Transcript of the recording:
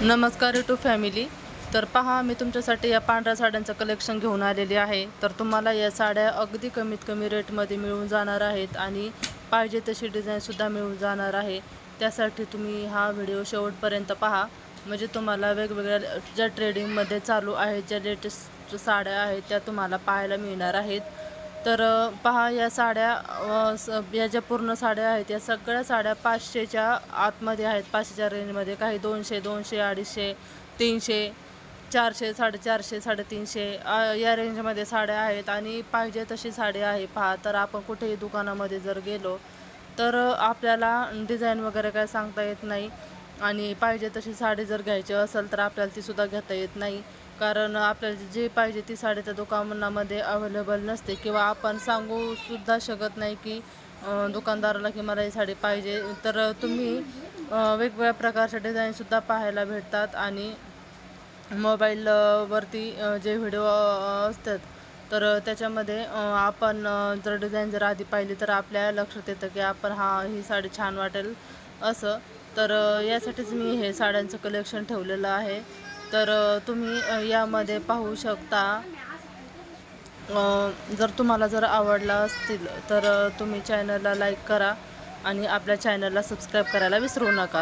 नमस्कार YouTube family. तर पहा, मी तुमच्यासाठी या पांढऱ्या साड्यांचं कलेक्शन घेऊन आलेली आहे. तर तुम्हाला या साड्या अगदी कमीत कमी रेटमध्ये मिळून जाणार आहेत आणि पाहिजे तशी डिझाईनसुद्धा मिळून जाणार आहे. त्यासाठी तुम्ही हा व्हिडिओ शेवटपर्यंत पहा, म्हणजे तुम्हाला वेगवेगळ्या ज्या ट्रेडिंगमध्ये चालू आहेत, ज्या लेटेस्ट साड्या आहेत त्या तुम्हाला पाहायला मिळणार आहेत. तर पहा, या साड्या या ज्या पूर्ण साड्या आहेत या सगळ्या साड्या 500च्या आतमध्ये आहेत. 500च्या रेंजमध्ये, काही 200, 200, 250, 300, 400, 450, 350 या रेंजमध्ये साड्या आहेत आणि पाहिजे तशी साडी आहे. पहा, तर आपण कुठेही दुकानामध्ये जर गेलो तर आपल्याला डिझाईन वगैरे काय सांगता येत नाही आणि पाहिजे तशी साडी जर घ्यायची असेल तर आपल्याला तीसुद्धा घेता येत नाही. कारण आपल्याला जे पाहिजे ती साडी त्या दुकानामध्ये अवेलेबल नसते किंवा आपण सांगूसुद्धा शकत नाही की दुकानदाराला की मला ही साडी पाहिजे. तर तुम्ही वेगवेगळ्या प्रकारच्या डिझाईनसुद्धा पाहायला भेटतात आणि मोबाईलवरती जे व्हिडिओ असतात तर त्याच्यामध्ये आपण जर डिझाईन जर आधी पाहिली तर आपल्या लक्षात येतं की आपण ही साडी छान वाटेल असं. तर यासाठीच मी हे साड्यांचं कलेक्शन ठेवलेलं आहे. तर तुम्ही यामध्ये पाहू शकता. जर तुम्हाला जर आवडला असतील तर तुम्ही चॅनलला लाईक करा आणि आपल्या चॅनलला सबस्क्राईब करायला विसरू नका.